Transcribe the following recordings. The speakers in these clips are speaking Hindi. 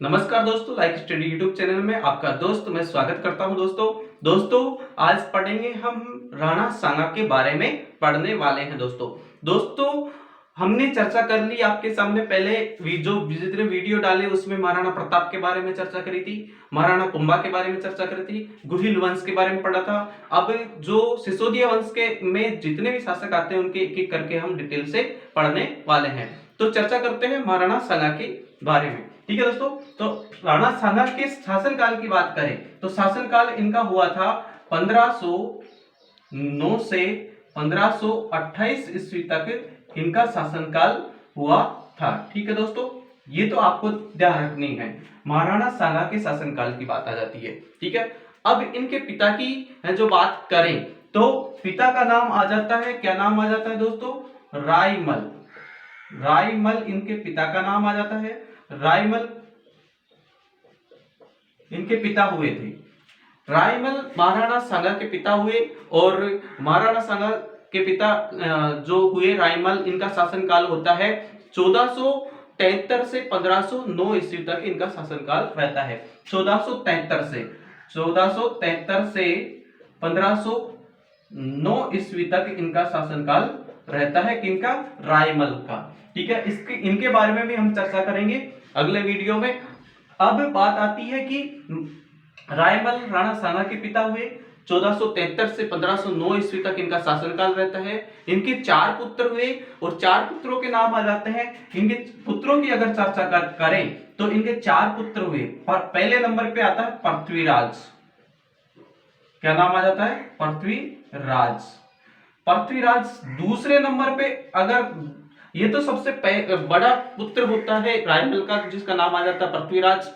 नमस्कार दोस्तों, लाइक स्टडी यूट्यूब चैनल में आपका दोस्त मैं स्वागत करता हूं। दोस्तों आज पढ़ेंगे हम राणा सांगा के बारे में पढ़ने वाले हैं। दोस्तों हमने चर्चा कर ली आपके सामने पहले जो जितने वीडियो डाले उसमें महाराणा प्रताप के बारे में चर्चा करी थी, महाराणा कुंभा के बारे में चर्चा करी थी, गुहिल वंश के बारे में पढ़ा था। अब जो सिसोदिया वंश के में जितने भी शासक आते हैं उनके एक एक करके हम डिटेल से पढ़ने वाले हैं। तो चर्चा करते हैं महाराणा सांगा के बारे में। ठीक है दोस्तों, तो राणा सांगा के शासनकाल की बात करें तो शासनकाल इनका हुआ था 1509 से 1528 ईस्वी तक इनका शासनकाल हुआ था। ठीक है दोस्तों, ये तो आपको ध्यान रखनी है। महाराणा सांगा के शासनकाल की बात आ जाती है। ठीक है, अब इनके पिता की जो बात करें तो पिता का नाम आ जाता है, क्या नाम आ जाता है दोस्तों? रायमल। रायमल इनके पिता का नाम आ जाता है। रायमल इनके पिता हुए थे। रायमल महाराणा सांगा के पिता हुए और महाराणा सांगा के पिता जो हुए रायमल, इनका शासनकाल होता है 1473 से 1509 ईस्वी तक इनका शासनकाल रहता है। 1473 से 1509 ईस्वी तक इनका शासनकाल रहता है। किनका? रायमल का। ठीक है, इसके इनके बारे में भी हम चर्चा करेंगे अगले वीडियो में। अब बात आती है कि रायमल राणा सांगा के पिता हुए, 1473 से 1509 ईस्वी तक इनका शासनकाल रहता है। इनके 4 पुत्र हुए और 4 पुत्रों के नाम आ जाते हैं। इनके पुत्रों की अगर चर्चा करें तो इनके 4 पुत्र हुए। पहले नंबर पे आता है पृथ्वीराज। क्या नाम आ जाता है? पृथ्वीराज। पृथ्वीराज दूसरे नंबर पे, अगर ये तो सबसे बड़ा पुत्र होता है रायमल का, जिसका नाम आ जाता है पृथ्वीराज।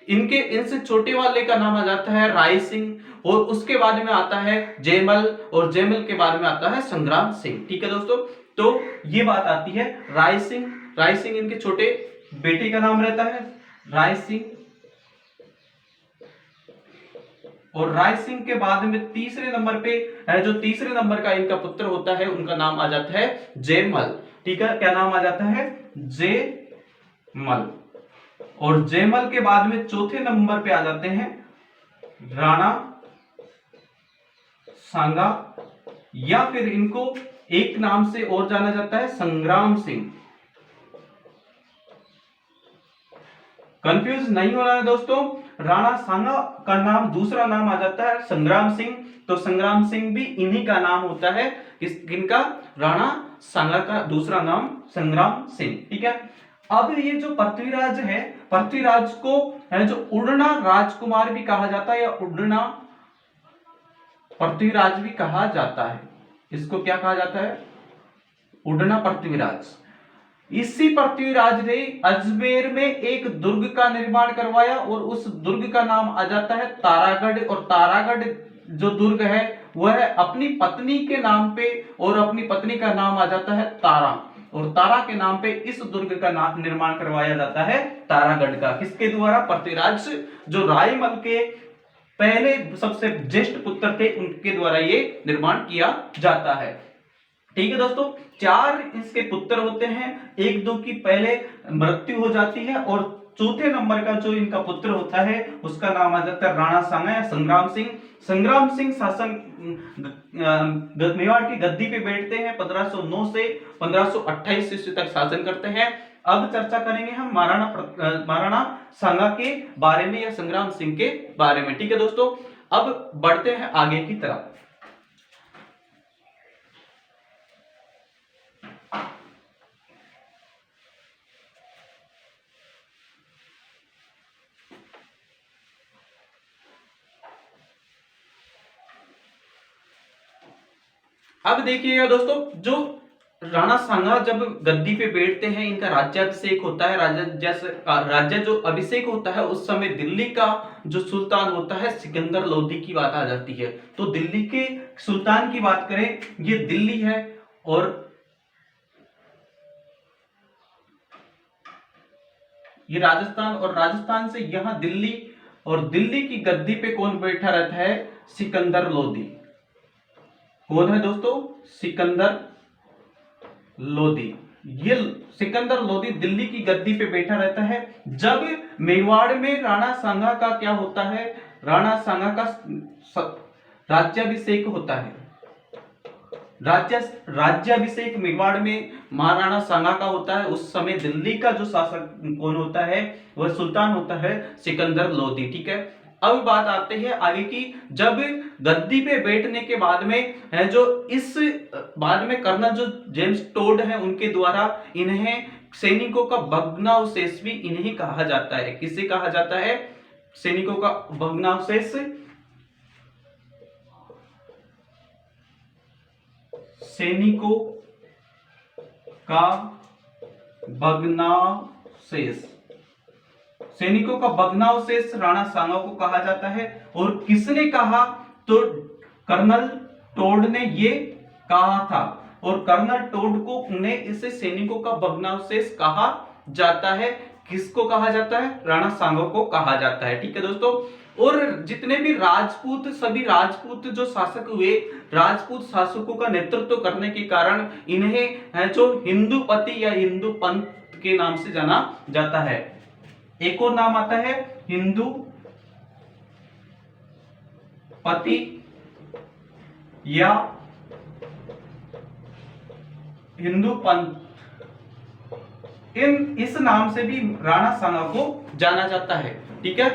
इनसे छोटे वाले का नाम आ जाता है राय सिंह और उसके बाद में आता है जयमल और जयमल के बाद में आता है संग्राम सिंह। ठीक है दोस्तों, तो ये बात आती है राय सिंह। राय सिंह इनके छोटे बेटे का नाम रहता है राय सिंह। और राय सिंह के बाद में तीसरे नंबर पे जो तीसरे नंबर का इनका पुत्र होता है उनका नाम आ जाता है जयमल। ठीक है, क्या नाम आ जाता है? जयमल। और जयमल के बाद में चौथे नंबर पे आ जाते हैं राणा सांगा, या फिर इनको एक नाम से और जाना जाता है संग्राम सिंह। कंफ्यूज नहीं होना है दोस्तों, राणा सांगा का नाम दूसरा नाम आ जाता है संग्राम सिंह, तो संग्राम सिंह भी इन्हीं का नाम होता है। किनका? राणा सांगा का दूसरा नाम संग्राम सिंह। ठीक है, अब ये जो पृथ्वीराज है, पृथ्वीराज को है जो उड़ना राजकुमार भी कहा जाता है या उड़ना पृथ्वीराज भी कहा जाता है। इसको क्या कहा जाता है? उड़ना पृथ्वीराज। इसी पृथ्वीराज ने अजमेर में एक दुर्ग का निर्माण करवाया और उस दुर्ग का नाम आ जाता है तारागढ़। और तारागढ़ जो दुर्ग है वह अपनी पत्नी के नाम पे, और अपनी पत्नी का नाम आ जाता है तारा, और तारा के नाम पे इस दुर्ग का निर्माण करवाया जाता है तारागढ़ का। किसके द्वारा? पृथ्वीराज जो रायमल के पहले सबसे ज्येष्ठ पुत्र थे उनके द्वारा ये निर्माण किया जाता है। ठीक है दोस्तों, 4 इसके पुत्र होते हैं, 1-2 की पहले मृत्यु हो जाती है और चौथे नंबर का जो इनका पुत्र होता है उसका नाम आ जाता है राणा सांगा या संग्राम सिंह। संग्राम सिंह शासन मेवाड़ की गद्दी पे बैठते हैं। 1509 से 1528 ईस्वी तक शासन करते हैं। अब चर्चा करेंगे हम महाराणा सांगा के बारे में या संग्राम सिंह के बारे में। ठीक है दोस्तों, अब बढ़ते हैं आगे की तरफ। अब देखिएगा दोस्तों, जो राणा सांगा जब गद्दी पे बैठते हैं, इनका राज्याभिषेक होता है। राज्य जो अभिषेक होता है उस समय दिल्ली का जो सुल्तान होता है सिकंदर लोदी की बात आ जाती है। तो दिल्ली के सुल्तान की बात करें, ये दिल्ली है और ये राजस्थान, और राजस्थान से यहां दिल्ली, और दिल्ली की गद्दी पे कौन बैठा रहता है? सिकंदर लोदी। कौन है दोस्तों? सिकंदर लोदी। ये सिकंदर लोदी दिल्ली की गद्दी पे बैठा रहता है जब मेवाड़ में राणा सांगा का क्या होता है, राणा सांगा का राज्याभिषेक होता है। राज्याभिषेक मेवाड़ में महाराणा सांगा का होता है। उस समय दिल्ली का जो शासक कौन होता है, वह सुल्तान होता है सिकंदर लोदी। ठीक है, अब बात आते हैं आगे की। जब गद्दी पे बैठने के बाद में है जो इस बाद में कर्नल जो जेम्स टोड है उनके द्वारा इन्हें सैनिकों का भग्नावशेष भी इन्हें कहा जाता है। किसे कहा जाता है? सैनिकों का भग्नावशेष, सैनिकों का भग्नावशेष, सैनिकों का भग्नावशेष राणा सांगा को कहा जाता है। और किसने कहा? तो कर्नल टोड ने ये कहा था और कर्नल टोड को ने इसे सैनिकों का भग्नावशेष कहा जाता है। किसको कहा जाता है? राणा सांगा को कहा जाता है। ठीक है दोस्तों, और जितने भी राजपूत, सभी राजपूत जो शासक हुए, राजपूत शासकों का नेतृत्व करने के कारण इन्हें है जो हिंदूपति या हिंदू पंथ के नाम से जाना जाता है। एक और नाम आता है हिंदू पति या हिंदू पंथ, इस नाम से भी राणा सांगा को जाना जाता है। ठीक है,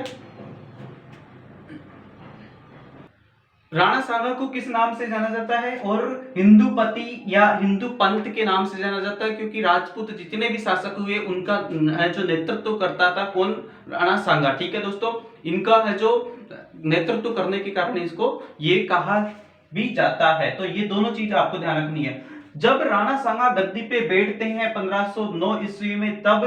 राणा सांगा को किस नाम से जाना जाता है? और हिंदू पति या हिंदू पंथ के नाम से जाना जाता है, क्योंकि राजपूत जितने भी शासक हुए उनका जो नेतृत्व करता था कौन? राणा सांगा। ठीक है दोस्तों, इनका है जो नेतृत्व करने के कारण इसको ये कहा भी जाता है। तो ये दोनों चीज आपको ध्यान रखनी है। जब राणा सांगा गद्दी पे बैठते हैं 1509 ईस्वी में, तब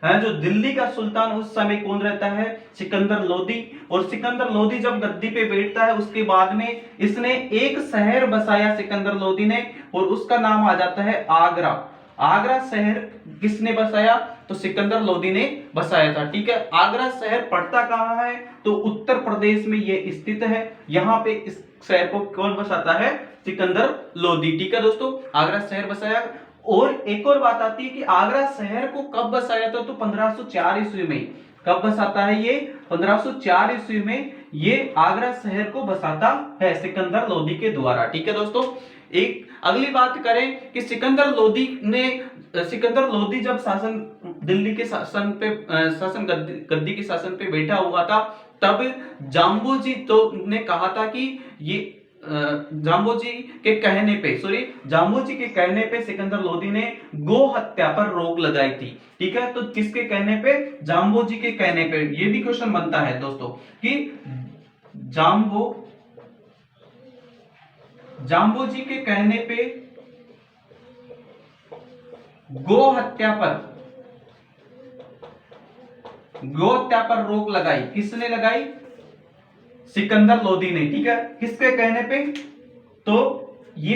है जो दिल्ली का सुल्तान उस समय कौन रहता है? सिकंदर लोदी। और सिकंदर लोदी जब गद्दी पे बैठता है उसके बाद में इसने एक शहर बसाया सिकंदर लोदी ने, और उसका नाम आ जाता है आगरा। आगरा शहर किसने बसाया? तो सिकंदर लोदी ने बसाया था। ठीक है, आगरा शहर पड़ता कहां है? तो उत्तर प्रदेश में ये स्थित है। यहाँ पे इस शहर को कौन बसाता है? सिकंदर लोदी। ठीक है दोस्तों, आगरा शहर बसाया। और एक और बात आती है कि आगरा शहर को कब बसाया था? तो 1504 ईस्वी में। कब बसाता है ये? 1504 ईस्वी में ये आगरा शहर को बसाता है सिकंदर लोदी के द्वारा। ठीक है दोस्तों, एक अगली बात करें कि सिकंदर लोदी जब शासन दिल्ली के शासन पे गद्दी के शासन पे बैठा हुआ था, तब जाम्बोजी तो ने कहा था कि ये जाम्बोजी के कहने पे सिकंदर लोदी ने गो हत्या पर रोक लगाई थी। ठीक है, तो किसके कहने पे? जाम्बोजी के कहने पे। ये भी क्वेश्चन बनता है दोस्तों कि जाम्बोजी के कहने पे गो हत्या पर रोक लगाई। किसने लगाई? सिकंदर लोदी ने। ठीक है, किसके कहने पे? तो ये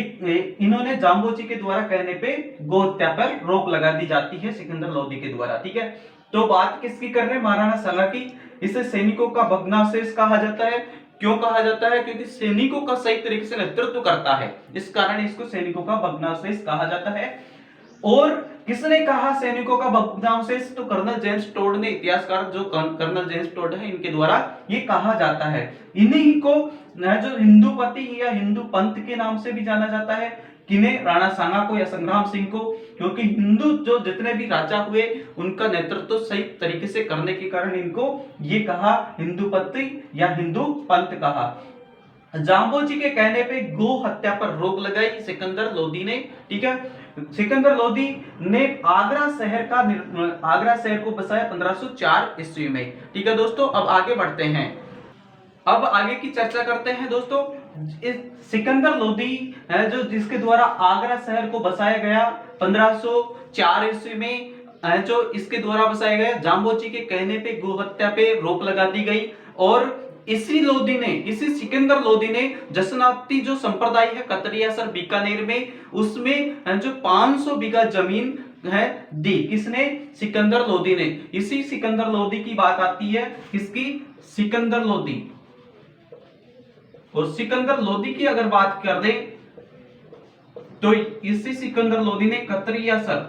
इन्होंने जाम्बोजी के द्वारा कहने पे गो हत्या पर रोक लगा दी जाती है सिकंदर लोदी के द्वारा। ठीक है, तो बात किसकी कर रहे हैं? महाराणा सांगा की। इसे सैनिकों का भग्नावशेष कहा जाता है। क्यों कहा जाता है? क्योंकि सैनिकों का सही तरीके से नेतृत्व करता है, इस कारण इसको सैनिकों का भग्नावशेष कहा जाता है। और किसने कहा सैनिकों का भग्नावशेष? तो कर्नल जेम्स टोड ने, इतिहासकार जो कर्नल जेम्स टोड है, इनके द्वारा ये कहा जाता है। इन्हीं को जो हिंदूपति या हिंदू पंथ के नाम से भी जाना जाता है। किन्हें? राणा सांगा को या संग्राम सिंह को, क्योंकि हिंदू जो जितने भी राजा हुए उनका नेतृत्व सही तरीके से करने के कारण इनको ये कहा हिंदूपति या हिंदू पंथ कहा। जाम्बोजी के कहने पे गो हत्या पर रोक लगाई सिकंदर लोदी ने। ठीक है, सिकंदर लोदी ने आगरा शहर को बसाया 1504 ईस्वी में। ठीक है दोस्तों, अब आगे बढ़ते हैं। अब आगे की चर्चा करते हैं दोस्तों। सिकंदर लोदी है जो जिसके द्वारा आगरा शहर को बसाया गया 1504 ईस्वी में, जो इसके द्वारा बसाया गया। जाम्बोजी के कहने पे गो हत्या पे रोक लगा दी गई। और इसी सिकंदर लोदी ने जसनाती जो संप्रदाय है कतरिया सर बीकानेर में, उसमें जो 500 बीघा जमीन है दी। किसने? सिकंदर लोदी ने। इसी सिकंदर लोदी की बात आती है। किसकी? सिकंदर लोदी। और सिकंदर लोदी की अगर बात कर दें तो इसी सिकंदर लोदी ने कतरिया सर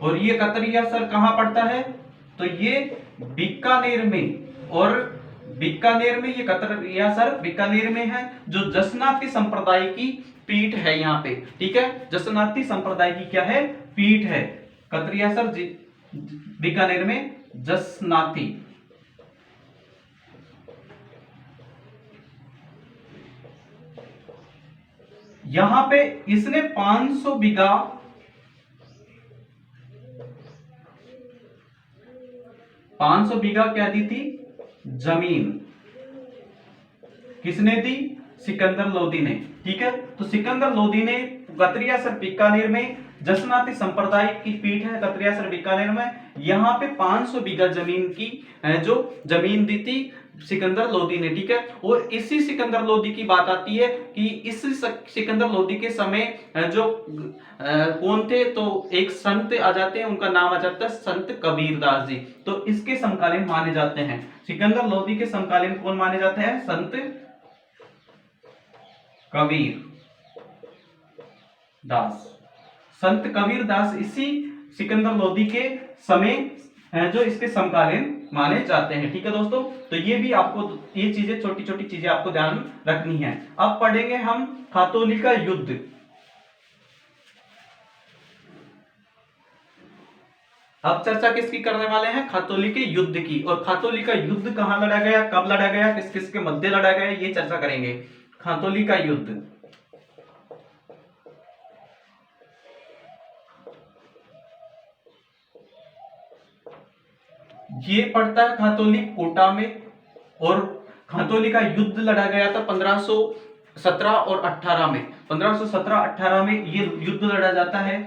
और ये कतरियासर कहाँ पड़ता है? तो ये बीकानेर में, और बीकानेर में ये कतरियासर बीकानेर में है, जो जसनाती संप्रदाय की पीठ है यहाँ पे। ठीक है, जसनाती संप्रदाय की क्या है? पीठ है। कतरियासर बीकानेर में जसनाती। यहां पे इसने 500 बीघा क्या दी थी? जमीन। किसने दी? सिकंदर लोदी ने। ठीक है, तो सिकंदर लोदी ने कतरियासर बीकानेर में, जसनाती संप्रदाय की पीठ है कतरियासर बीकानेर में, यहां पे 500 बीघा जमीन की जो जमीन दी थी सिकंदर लोदी ने। ठीक है, और इसी सिकंदर लोदी की बात आती है कि इस सिकंदर लोदी के समय जो कौन थे? तो एक संत आ जाते हैं, उनका नाम आ जाता है संत कबीरदास जी। तो इसके समकालीन माने जाते हैं। सिकंदर लोदी के समकालीन कौन माने जाते हैं? संत कबीर दास। संत कबीर दास इसी सिकंदर लोदी के समय जो इसके समकालीन माने जाते हैं। ठीक है दोस्तों, तो ये भी आपको, ये चीजें, छोटी छोटी चीजें आपको ध्यान रखनी है। अब पढ़ेंगे हम खातोली का युद्ध। अब चर्चा किसकी करने वाले हैं? खातोली के युद्ध की। और खातोली का युद्ध कहां लड़ा गया, कब लड़ा गया, किस किस के मध्य लड़ा गया, ये चर्चा करेंगे। खातोली का युद्ध ये पड़ता है खातोली कोटा में, और खातोली का युद्ध लड़ा गया था 1517 और 18 में। 1517-18 में ये युद्ध लड़ा जाता है।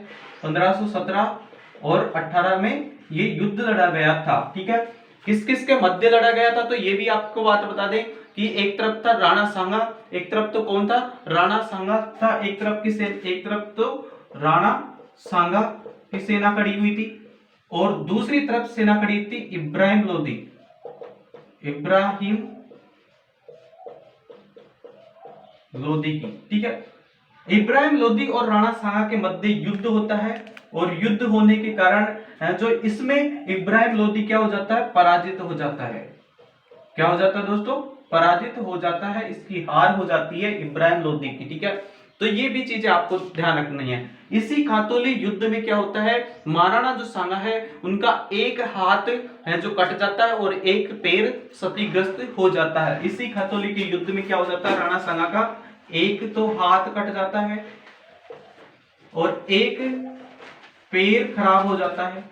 1517 और 18 में ये युद्ध लड़ा गया था। ठीक है, किस किस के मध्य लड़ा गया था? तो ये भी आपको बात बता दें कि एक तरफ था राणा सांगा, एक तरफ तो कौन था? राणा सांगा था। एक तरफ तो राणा सांगा की सेना खड़ी हुई थी, और दूसरी तरफ सेना खड़ी थी इब्राहिम लोदी की। ठीक है, इब्राहिम लोदी और राणा सांगा के मध्य युद्ध होता है, और युद्ध होने के कारण जो इसमें इब्राहिम लोदी क्या हो जाता है? पराजित हो जाता है। क्या हो जाता है दोस्तों? पराजित हो जाता है, इसकी हार हो जाती है इब्राहिम लोदी की। ठीक है, तो ये भी चीजें आपको ध्यान रखनी है। इसी खातोली युद्ध में क्या होता है? महाराणा जो सांगा है उनका एक हाथ है जो कट जाता है, और एक पैर क्षतिग्रस्त हो जाता है। इसी खातोली के युद्ध में क्या हो जाता है? राणा सांगा का एक तो हाथ कट जाता है, और एक पैर खराब हो जाता है।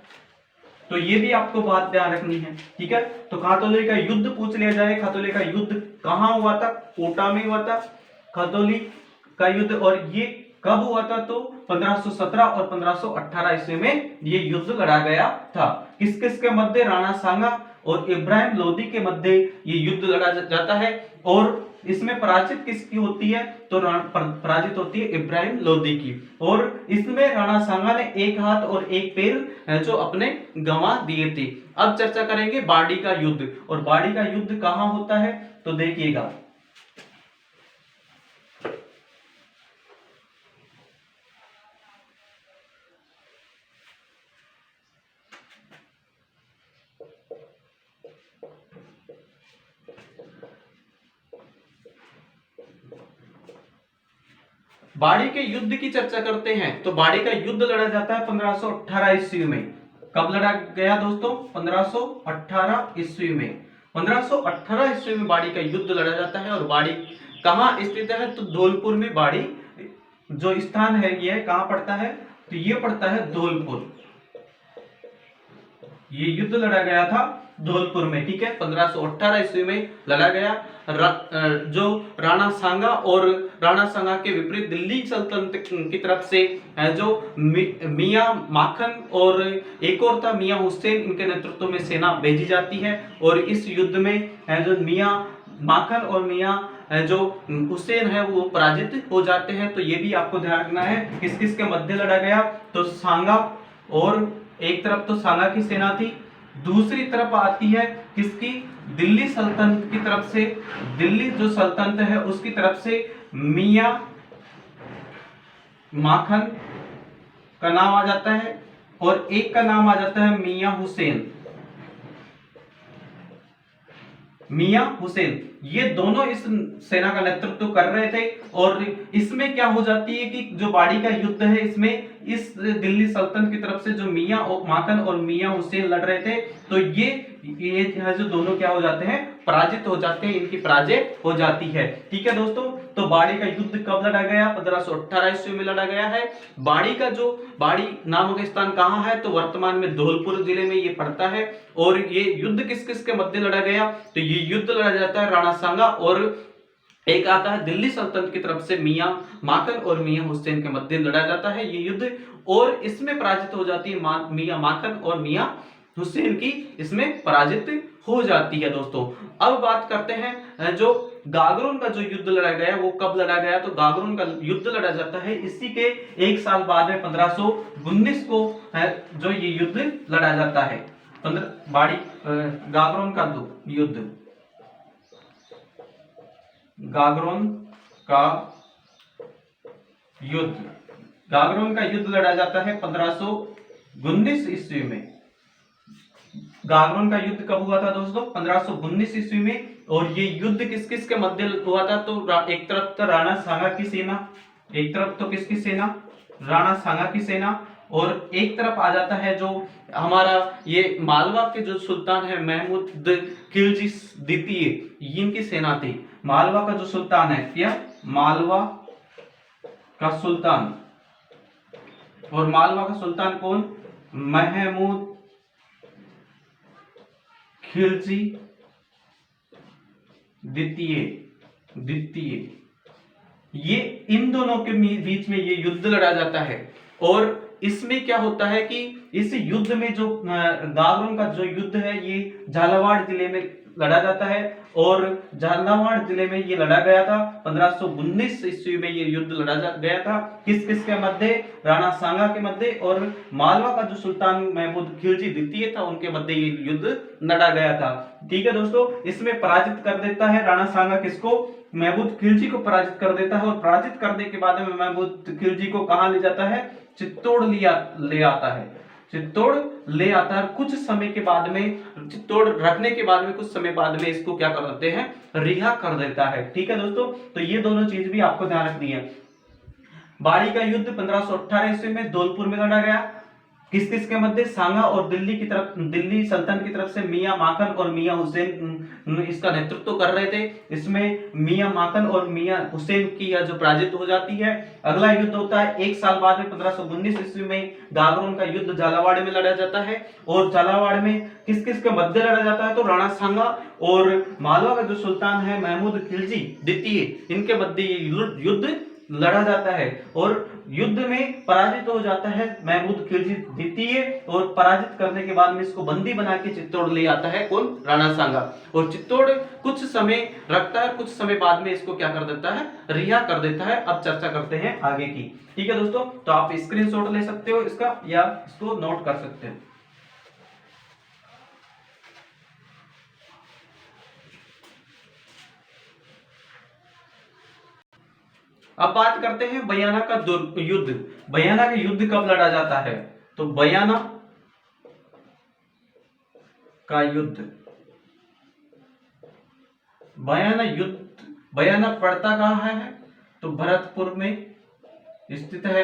तो ये भी आपको बात ध्यान रखनी है। ठीक है, तो खातोली का युद्ध पूछ लिया जाए। खातोली का युद्ध कहां हुआ था? कोटा में हुआ था खातोली का युद्ध। और ये कब हुआ था? तो 1517 और 1518 ईस्वी में ये युद्ध लड़ा गया था। किस किस के मध्य? राणा सांगा और इब्राहिम लोदी के मध्य ये युद्ध लड़ा जाता है। और इसमें पराजित किसकी होती है? तो पराजित होती है इब्राहिम लोदी की। और इसमें राणा सांगा ने एक हाथ और एक पैर जो अपने गंवा दिए थे। अब चर्चा करेंगे बाड़ी का युद्ध। और बाड़ी का युद्ध कहां होता है? तो देखिएगा, बाड़ी के युद्ध की चर्चा करते हैं। तो बाड़ी का युद्ध लड़ा जाता है 1518 ईस्वी में। कब लड़ा गया दोस्तों? 1518 ईस्वी में। 1518 ईस्वी में बाड़ी का युद्ध लड़ा जाता है। और बाड़ी कहाँ स्थित है? तो धौलपुर में बाड़ी जो स्थान है ये कहाँ पड़ता है? तो ये पड़ता है धौलपुर। ये युद्ध लड़ा गया था धौलपुर में। ठीक है, 1518 ईस्वी में लड़ा गया। जो राणा सांगा और राणा सांगा के विपरीत दिल्ली सल्तनत की तरफ से जो मियां माखन और एक और था मियां हुसैन, इनके नेतृत्व में सेना भेजी जाती है। और इस युद्ध में जो मियां माखन और मियां जो हुसैन है वो पराजित हो जाते हैं। तो ये भी आपको ध्यान रखना है किस किस के मध्य लड़ा गया। तो सांगा, और एक तरफ तो सांगा की सेना थी, दूसरी तरफ आती है किसकी? दिल्ली सल्तनत की तरफ से। दिल्ली जो सल्तनत है उसकी तरफ से मियां माखन का नाम आ जाता है, और एक का नाम आ जाता है मियां हुसैन। मियां हुसैन ये दोनों इस सेना का नेतृत्व कर रहे थे। और इसमें क्या हो जाती है कि जो बाड़ी का युद्ध है, इसमें इस दिल्ली सल्तनत की तरफ से जो मियां माकन और मियां हुसैन लड़ रहे थे, तो ये जो दोनों क्या हो जाते हैं, पराजित हो जाते हैं, इनकी पराजय हो जाती है। ठीक है दोस्तों, तो बाड़ी का युद्ध कब लड़ा गया? 1518 ईस्वी में लड़ा गया है। बाड़ी नामक स्थान कहाँ है? तो वर्तमान में धौलपुर जिले में ये पड़ता है। और ये युद्ध किस किस के मध्य लड़ा गया? तो ये युद्ध लड़ा जाता है राणा सांगा और एक आता है दिल्ली सल्तनत की तरफ से मियां माकन और मियां हुसैन के मध्य लड़ा जाता है ये युद्ध। और इसमें पराजित हो जाती है मियां माकन और मियां हुसैन की, इसमें पराजित हो जाती है दोस्तों। अब बात करते हैं जो गागरोन का जो युद्ध लड़ा गया वो कब लड़ा गया? तो गागरोन का युद्ध लड़ा जाता है इसी के एक साल बाद में 1519 को जो ये युद्ध लड़ा जाता है। गागरोन का युद्ध, गागरोन का युद्ध, गागरोन का युद्ध लड़ा जाता है 1519 ईस्वी में। गागरोन का युद्ध कब हुआ था दोस्तों? 1519 ईस्वी में। और ये युद्ध किस किस के मध्य हुआ था? तो एक तरफ तो राणा सांगा की सेना, एक तरफ तो किसकी सेना? राणा सांगा की सेना। और एक तरफ आ जाता है जो हमारा ये मालवा के जो सुल्तान है महमूद खिलजी द्वितीय, इनकी सेना थी। मालवा का जो सुल्तान है, क्या? मालवा का सुल्तान। और मालवा का सुल्तान कौन? महमूद खिलजी द्वितीय। ये इन दोनों के बीच में ये युद्ध लड़ा जाता है। और इसमें क्या होता है कि इस युद्ध में जो गागरोन का जो युद्ध है ये झालावाड़ जिले में लड़ा जाता है। और झालावाड़ जिले में ये लड़ा गया था 1519 ईस्वी में ये युद्ध लड़ा गया था। किस किस के मध्य? राणा सांगा के मध्य और मालवा का जो सुल्तान महमूद खिलजी द्वितीय था उनके मध्य ये युद्ध लड़ा गया था। ठीक है दोस्तों, इसमें पराजित कर देता है राणा सांगा किसको? महमूद खिलजी को पराजित कर देता है। और पराजित करने के बाद में महमूद खिलजी को कहां ले जाता है? चित्तौड़ ले आता है। चित्तौड़ ले आता है। कुछ समय के बाद में, चित्तौड़ रखने के बाद में कुछ समय बाद में इसको क्या कर देते हैं? रिहा कर देता है। ठीक है दोस्तों, तो ये दोनों चीज भी आपको ध्यान रखनी है। बाड़ी का युद्ध 1518 ईस्वी में धौलपुर में लड़ा गया। किस किस के मध्य? सांगा और दिल्ली सल्तनत की तरफ से मियां माकन और मियां हुसैन इसका नेतृत्व कर रहे थे। इसमें मियां माकन और मियां हुसैन की जो पराजित हो जाती है। अगला युद्ध होता है एक साल बाद में 1519 ईस्वी में गागरोन का युद्ध झालावाड़ में लड़ा जाता है। और झालावाड़ में किस किस के मध्य लड़ा जाता है? तो राणा सांगा और मालवा का जो सुल्तान है महमूद खिलजी द्वितीय, इनके मध्य ये युद्ध लड़ा जाता है। और युद्ध में पराजित हो जाता है महमूद खिलजी द्वितीय। और पराजित करने के बाद में इसको बंदी बना के चित्तौड़ ले आता है कौन? राणा सांगा। और चित्तौड़ कुछ समय रखता है, कुछ समय बाद में इसको क्या कर देता है? रिहा कर देता है। अब चर्चा करते हैं आगे की। ठीक है दोस्तों, तो आप स्क्रीनशॉट ले सकते हो इसका या इसको नोट कर सकते हैं। अब बात करते हैं बयाना का युद्ध। बयाना का युद्ध कब लड़ा जाता है? तो बयाना का युद्ध, बयाना पड़ता कहाँ है? तो भरतपुर में स्थित है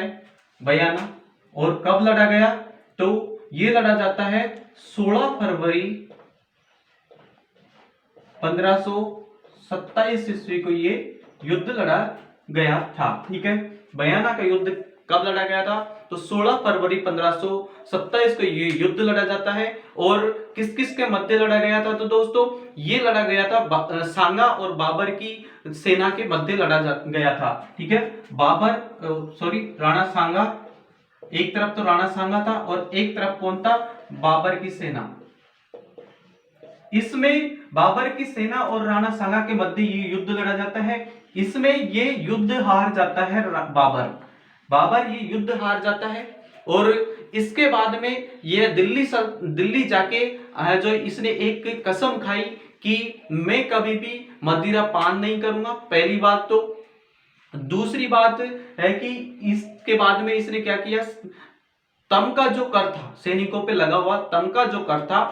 बयाना। और कब लड़ा गया? तो ये लड़ा जाता है 16 फरवरी 1527 ईस्वी को ये युद्ध लड़ा गया था। ठीक है, बयाना का युद्ध कब लड़ा गया था? तो 16 फरवरी 1527 को ये युद्ध लड़ा जाता है। और किस किस के मध्य लड़ा गया था? तो दोस्तों ये लड़ा गया था सांगा और बाबर की सेना के मध्य लड़ा गया था। ठीक है, राणा सांगा, एक तरफ तो राणा सांगा था और एक तरफ कौन था? बाबर की सेना। इसमें बाबर की सेना और राणा सांगा के मध्य ये युद्ध लड़ा जाता है। इसमें ये युद्ध हार जाता है बाबर ये युद्ध हार जाता है। और इसके बाद में ये दिल्ली जाके जो इसने एक कसम खाई कि मैं कभी भी मदिरा पान नहीं करूंगा, पहली बात। तो दूसरी बात है कि इसके बाद में इसने क्या किया? तम का जो कर था, सैनिकों पे लगा हुआ तम का जो कर था,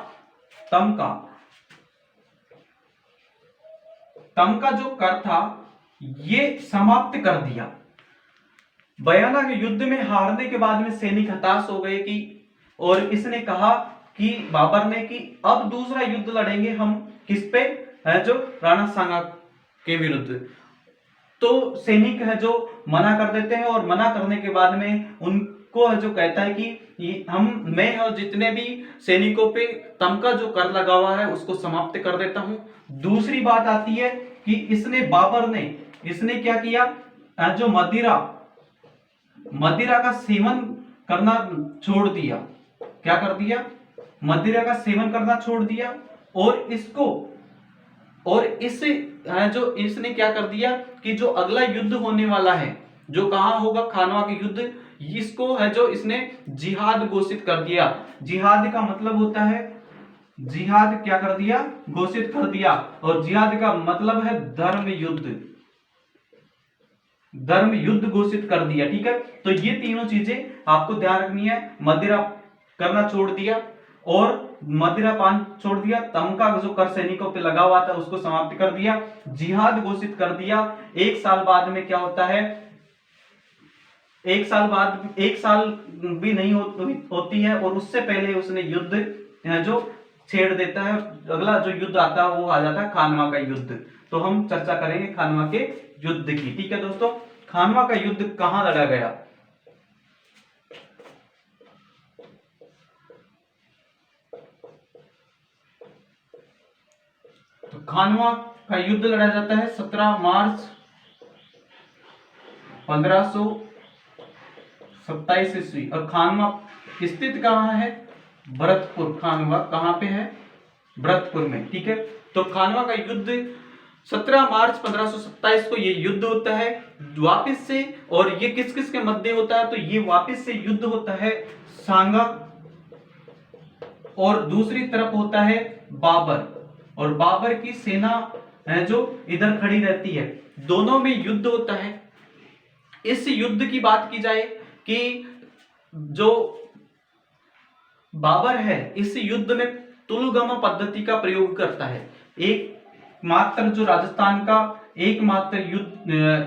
तम का जो कर था ये समाप्त कर दिया। बयाना के युद्ध में हारने के बाद में सैनिक हताश हो गए कि, और इसने कहा कि बाबर ने कि अब दूसरा युद्ध लड़ेंगे हम किस पे, है जो राणा सांगा के विरुद्ध। तो सैनिक है जो मना कर देते हैं, और मना करने के बाद में उनको है जो कहता है कि मैं और जितने भी सैनिकों पे तमका जो कर लगा हुआ है उसको समाप्त कर देता हूं। दूसरी बात आती है कि बाबर ने इसने क्या किया, जो मदिरा का सेवन करना छोड़ दिया। क्या कर दिया, मदिरा का सेवन करना छोड़ दिया, और जो इसने क्या कर दिया कि जो अगला युद्ध होने वाला है जो कहां होगा, खानवा के युद्ध, इसको है जो इसने जिहाद घोषित कर दिया। जिहाद का मतलब होता है, जिहाद क्या कर दिया, घोषित कर दिया, और जिहाद का मतलब है धर्म युद्ध घोषित कर दिया। ठीक है, तो ये तीनों चीजें आपको ध्यान रखनी है। मदिरा करना छोड़ दिया, और मदिरा पान छोड़ दिया, तमका जो कर सैनिकों पे लगा हुआ था उसको समाप्त कर दिया, जिहाद घोषित कर दिया। एक साल बाद में क्या होता है, एक साल भी नहीं होती है, और उससे पहले उसने युद्ध जो छेड़ देता है। अगला जो युद्ध आता है वो आ जाता है खानवा का युद्ध। तो हम चर्चा करेंगे खानवा के युद्ध की। ठीक है दोस्तों, खानवा का युद्ध कहां लड़ा गया, तो खानवा का युद्ध लड़ा जाता है 17 मार्च 1527 ईस्वी। और खानवा स्थित कहां है, भरतपुर। खानवा कहां पे है, भरतपुर में। ठीक है, तो खानवा का युद्ध 17 मार्च 1527 को ये युद्ध होता है वापिस से। और ये किस किस के मध्य होता है, तो ये वापिस से युद्ध होता है सांगा, और दूसरी तरफ होता है बाबर, और बाबर की सेना है जो इधर खड़ी रहती है। दोनों में युद्ध होता है। इस युद्ध की बात की जाए कि जो बाबर है इस युद्ध में तुलुगमा पद्धति का प्रयोग करता है। एकमात्र जो राजस्थान का एकमात्र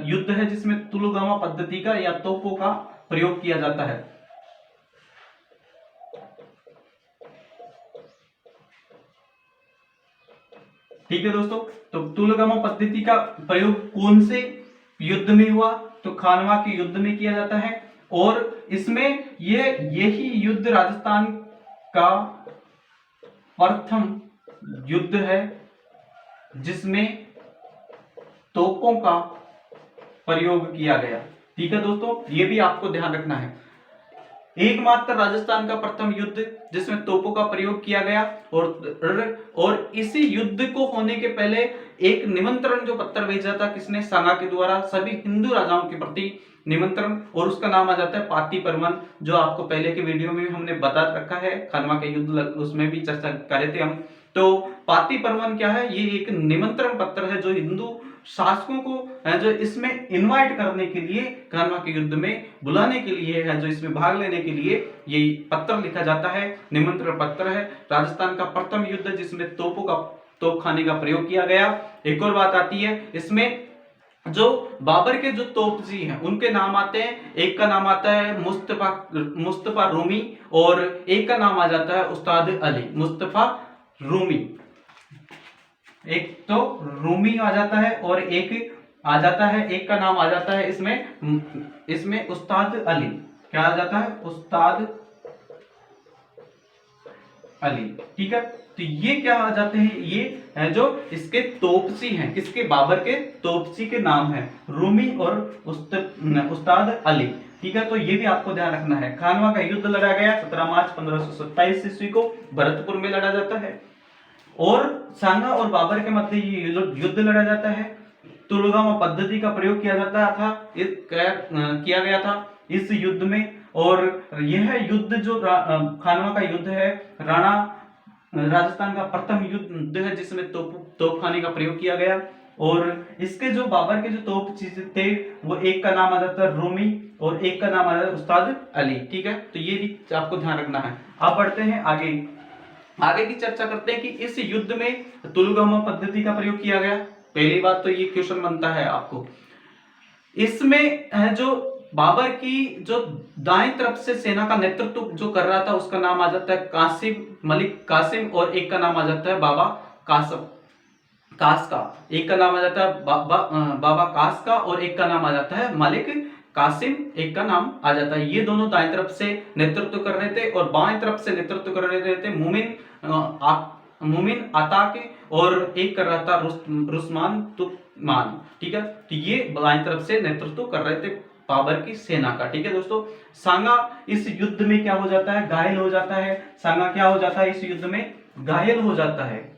युद्ध है जिसमें तुलुगमा पद्धति का या तोपों का प्रयोग किया जाता है। ठीक है दोस्तों, तो तुलुगमा पद्धति का प्रयोग कौन से युद्ध में हुआ, तो खानवा के युद्ध में किया जाता है। और इसमें यही युद्ध राजस्थान का प्रथम युद्ध है जिसमें तोपों का प्रयोग किया गया। ठीक है दोस्तों, ये भी आपको ध्यान रखना है। एकमात्र राजस्थान का प्रथम युद्ध जिसमें तोपों का प्रयोग किया गया। और इसी युद्ध को होने के पहले एक निमंत्रण जो पत्र भेजा था किसने, सांगा के द्वारा सभी हिंदू राजाओं के प्रति निमंत्रण, और उसका नाम आ जाता है पाती परमन, जो आपको पहले के वीडियो में हमने बता रखा है। खानवा के युद्ध उसमें भी चर्चा करे थे हम। तो पाती परमन क्या है, ये एक निमंत्रण पत्र है जो हिंदू शासकों को जो इसमें इनवाइट करने के लिए, खानवा के युद्ध में बुलाने के लिए है, जो इसमें भाग लेने के लिए ये पत्र लिखा जाता है, निमंत्रण पत्र है। राजस्थान का प्रथम युद्ध जिसमें तोपखाने का प्रयोग किया गया। एक और बात आती है इसमें, जो बाबर के जो तोपजी हैं उनके नाम आते हैं। एक का नाम आता है मुस्तफा रूमी, और एक का नाम आ जाता है उस्ताद अली। मुस्तफा रूमी, एक तो रूमी आ जाता है, और एक आ जाता है, एक का नाम आ जाता है इसमें उस्ताद अली। क्या आ जाता है, उस्ताद अली। ठीक है, तो ये क्या आ जाते हैं, ये है जो इसके तोपसी हैं, किसके, बाबर के तोपसी के नाम है, रूमी और उस्ताद अली। ठीक है, तो ये भी आपको ध्यान रखना है। खानवा का युद्ध लड़ा गया 17 मार्च 1527 ईस्वी को, भरतपुर में लड़ा जाता है। और सांगा और बाबर के मध्य ये युद्ध लड़ा जाता है। तुलुगमा पद्धति का प्रयोग किया जाता था, किया गया था इस युद्ध में। और यह युद्ध जो खानवा का युद्ध है, राजस्थान का प्रथम युद्ध है जिसमें तोपखाने का प्रयोग किया गया। और इसके जो बाबर के जो तोप थे वो एक का नाम आ जाता है रूमी, और एक का नाम आ जाता है उस्ताद अली। ठीक है, तो ये भी आपको ध्यान रखना है। अब बढ़ते हैं आगे, आगे की चर्चा करते हैं कि इस युद्ध में तुलगम पद्धति का प्रयोग किया गया। पहली बात तो ये क्वेश्चन बनता है आपको, इसमें है जो बाबर की जो दाएं तरफ से सेना का नेतृत्व जो कर रहा था उसका नाम आ जाता है कासिम, मलिक कासिम, और एक का नाम आ जाता है बाबा कासम कास का। एक का नाम आ जाता है बाबा कास का, और एक का नाम आ जाता है मलिक कासिम, एक का नाम आ जाता है। ये दोनों दाएं तरफ से नेतृत्व कर रहे थे, और बाएं तरफ से नेतृत्व कर रहे थे मुमिन अताक, और एक कर रहा था रुस्मान तुमान। ठीक है, तो ये बाएं तरफ से नेतृत्व कर रहे थे बाबर की सेना का। ठीक है दोस्तों, सांगा इस युद्ध में क्या हो जाता है, घायल हो जाता है। सांगा क्या हो जाता है, इस युद्ध में घायल हो जाता है।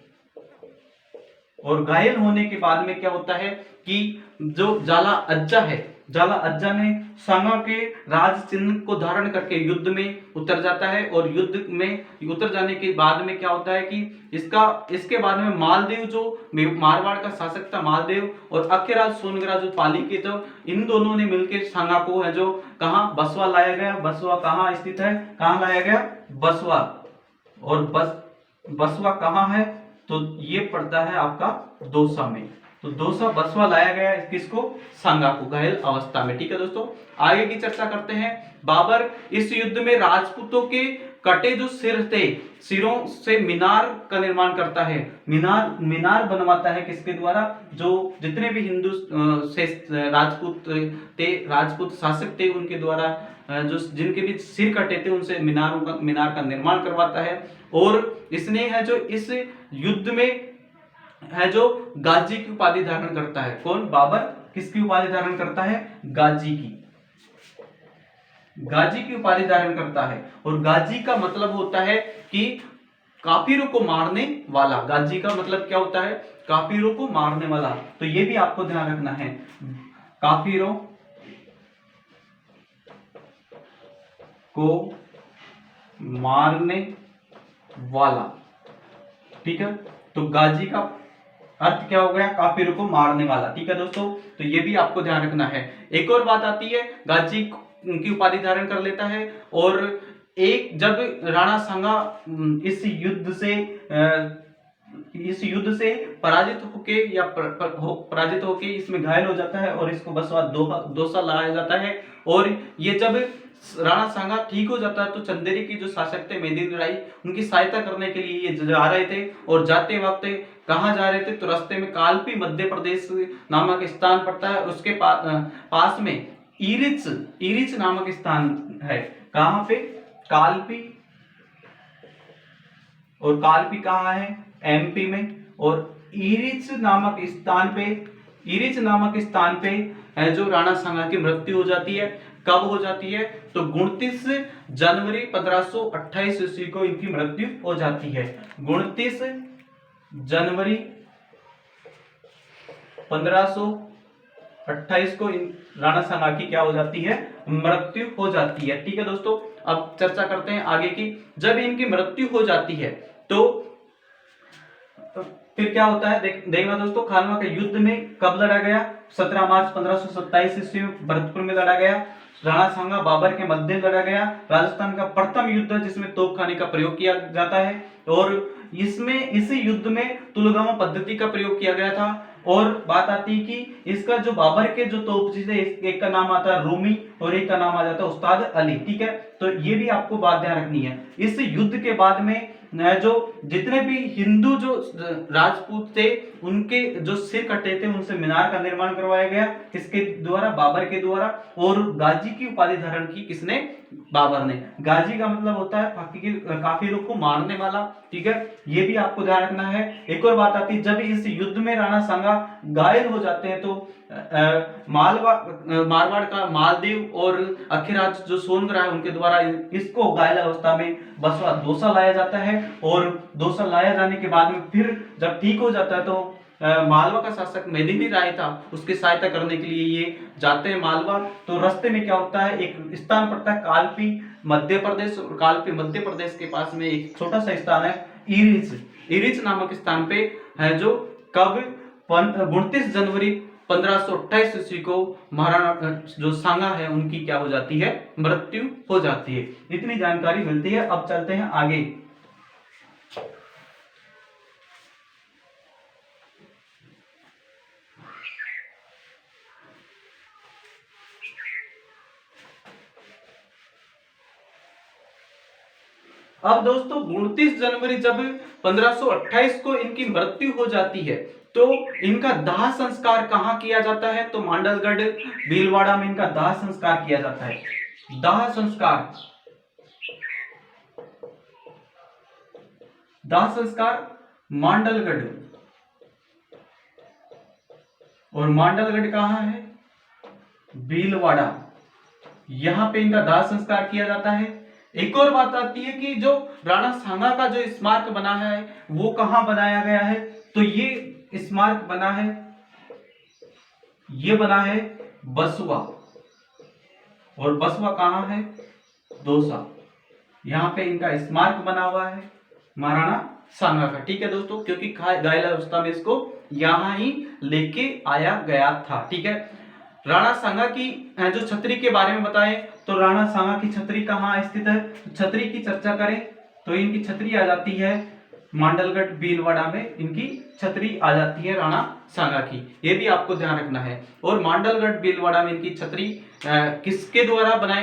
और घायल होने के बाद में क्या होता है कि जो जाला अज्जा है, जाला अज्जा ने सांगा के राज चिन्ह को धारण करके युद्ध में उतर जाता है, और युद्ध में उतर जाने के बाद में क्या होता है कि इसके बाद में मालदेव जो मारवाड़ का शासक था, मालदेव, और अख्यराज सोनगरा जो पाली के, तो इन दोनों ने मिलकर सांगा को है जो कहां बसवा लाया गया। बसवा कहां स्थित है, कहां लाया गया, बसवा। और बसवा कहां है, तो ये पड़ता है आपका दौसा में। तो दौसा बसवा लाया गया किसको, सांगा को, घायल अवस्था में। ठीक है दोस्तों, आगे की चर्चा करते हैं। बाबर इस युद्ध में राजपूतों के कटे जो सिर थे, सिरों से मीनार का निर्माण करता है। मीनार बनवाता है किसके द्वारा, जो जितने भी हिंदू से राजपूत शासक थे उनके द्वारा, जो जिनके भी सिर कटे थे उनसे मीनार का निर्माण करवाता है। और इसने है जो इस युद्ध में है जो गाजी की उपाधि धारण करता है। कौन, बाबर किसकी उपाधि धारण करता है, गाजी की उपाधि धारण करता है। और गाजी का मतलब होता है कि काफिरों को मारने वाला। गाजी का मतलब क्या होता है, काफिरों को मारने वाला। तो ये भी आपको ध्यान रखना है, काफिरों को मारने वाला। ठीक है, तो गाजी का अर्थ क्या हो गया, काफिरों को मारने वाला। ठीक है दोस्तों, तो ये भी आपको ध्यान रखना है। एक और बात आती है, गाजी की उपाधि धारण कर लेता है। और एक जब राणा सांगा इस युद्ध से पराजित होके इसमें घायल हो जाता है, और इसको बसवा दौसा लाया जाता है। और ये जब राणा सांगा ठीक हो जाता है तो चंदेरी के जो शासक थे मेदिनी राय, उनकी सहायता करने के लिए ये जा रहे थे। और जाते वक्त कहाँ जा रहे थे, तो रास्ते में कालपी मध्य प्रदेश नामक स्थान पड़ता है, उसके पास में ईरिच नामक स्थान है। कहाँ पे, कालपी। और कालपी कहाँ है, एमपी में। और ईरिच नामक स्थान पे है जो राणा सांगा की मृत्यु हो जाती है। कब हो जाती है, तो 29 जनवरी 1528 ईस्वी को इनकी मृत्यु हो जाती है। 29 जनवरी 1528 को राणा सांगा की क्या हो जाती है, मृत्यु हो जाती है। ठीक है दोस्तों, अब चर्चा करते हैं आगे की। जब इनकी मृत्यु हो जाती है तो फिर क्या होता है, देखना दोस्तों, खानवा के युद्ध में कब लड़ा गया, 17 मार्च 1527 ईस्वी में भरतपुर में लड़ा गया। राणा सांगा बाबर के मध्य लड़ा गया। राजस्थान का प्रथम युद्ध जिसमें तोपखाने का प्रयोग किया जाता है। और इस युद्ध में तुलगामा पद्धति का प्रयोग किया गया था। और बात आती है कि इसका जो बाबर के जो तोपची थे, एक का नाम आता है रूमी और एक का नाम आ जाता है उस्ताद अली। ठीक है, तो ये भी आपको बात ध्यान रखनी है। इस युद्ध के बाद में जो जितने भी हिंदू जो राजपूत थे उनके जो सिर कटे थे उनसे मीनार का निर्माण करवाया गया, किसके द्वारा, बाबर के द्वारा। और गाजी की उपाधि धारण की किसने, बाबर ने। गाजी का मतलब होता है काफिरों को मारने वाला। ठीक है, ये भी आपको ध्यान रखना है। एक और बात आती है, जब इस युद्ध में राणा सांगा घायल हो जाते हैं तो मारवाड़ का मालदेव और अखिराज जो सोनगरा है उनके द्वारा इसको घायल अवस्था में बसवा दौसा लाया जाता है। और दौसा लाया जाने के बाद में फिर जब ठीक हो जाता है तो मालवा का शासक मेदिनी राय था, उसकी सहायता करने के लिए ये जाते हैं मालवा। तो रास्ते में क्या होता है, एक स्थान पड़ता है कालपी मध्य प्रदेश। कालपी मध्य प्रदेश के पास में एक छोटा सा स्थान है ईरिच नामक स्थान पे है, जो कब 29 जनवरी 1528 ईस्वी को महाराणा जो सांगा है उनकी क्या हो जाती है, मृत्यु हो जाती है। इतनी जानकारी मिलती है। अब चलते हैं आगे। अब दोस्तों 29 जनवरी जब 1528 को इनकी मृत्यु हो जाती है तो इनका दाह संस्कार कहाँ किया जाता है, तो मांडलगढ़ भीलवाड़ा में इनका दाह संस्कार किया जाता है। दाह संस्कार, दाह संस्कार मांडलगढ़, और मांडलगढ़ कहाँ है, भीलवाड़ा, यहां पे इनका दाह संस्कार किया जाता है। एक और बात आती है कि जो राणा सांगा का जो स्मारक बना है वो कहां बनाया गया है, तो ये स्मारक बना है, ये बना है बसवा, और बसवा कहां है, दौसा, यहां पे इनका स्मारक बना हुआ है महाराणा सांगा का। ठीक है दोस्तों, क्योंकि घायल अवस्था में इसको यहां ही लेके आया गया था। ठीक है, राणा सांगा की जो छतरी के बारे में बताएं तो राणा सांगा की छतरी कहाँ स्थित है, छतरी की चर्चा करें तो इनकी छतरी आ जाती है मांडलगढ़ भीलवाड़ा में, इनकी छतरी आ जाती है राणा सांगा की, ये भी आपको ध्यान रखना है। और मांडलगढ़ भीलवाड़ा में इनकी छतरी किसके द्वारा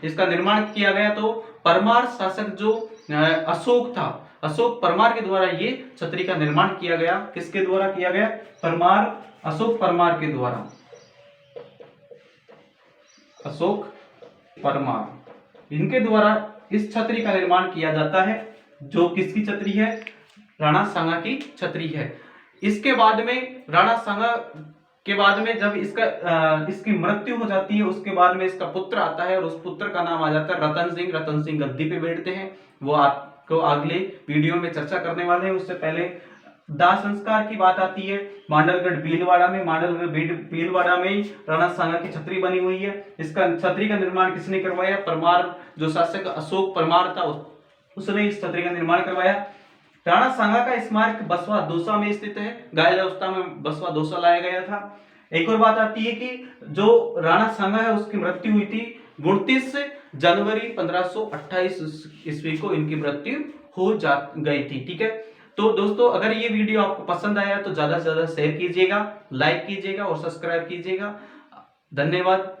इसका निर्माण किया गया, तो परमार शासक जो अशोक था, अशोक परमार के द्वारा ये छतरी का निर्माण किया गया। किसके द्वारा किया गया, परमार, अशोक परमार के द्वारा, अशोक परमार, इनके द्वारा इस छतरी का निर्माण किया जाता है, जो किसकी छतरी है, राणा सांगा की छतरी है। इसके बाद में राणा सांगा के बाद में जब इसकी मृत्यु हो जाती है, उसके बाद में इसका पुत्र आता है और उस पुत्र का नाम आ जाता है रतन सिंह। रतन सिंह गद्दी पे बैठते हैं, वो आपको अगले वीडियो में चर्चा करने वाले हैं। उससे पहले दाह संस्कार की बात आती है मांडलगढ़ भीलवाड़ा में। मांडलगढ़ भीलवाड़ा में राणा सांगा की छतरी बनी हुई है। इसका छतरी का निर्माण किसने करवाया, परमार, जो शासक अशोक परमार था उसने इस छतरी का निर्माण करवाया। राणा सांगा का स्मारक बसवा दौसा में स्थित है, घायल अवस्था में बसवा दौसा लाया गया था। एक और बात आती है कि जो राणा सांगा है उसकी मृत्यु हुई थी 29 जनवरी 1528 ईस्वी को, इनकी मृत्यु हो गई थी। ठीक है, तो दोस्तों अगर ये वीडियो आपको पसंद आया तो ज्यादा से ज्यादा शेयर कीजिएगा, लाइक कीजिएगा और सब्सक्राइब कीजिएगा। धन्यवाद।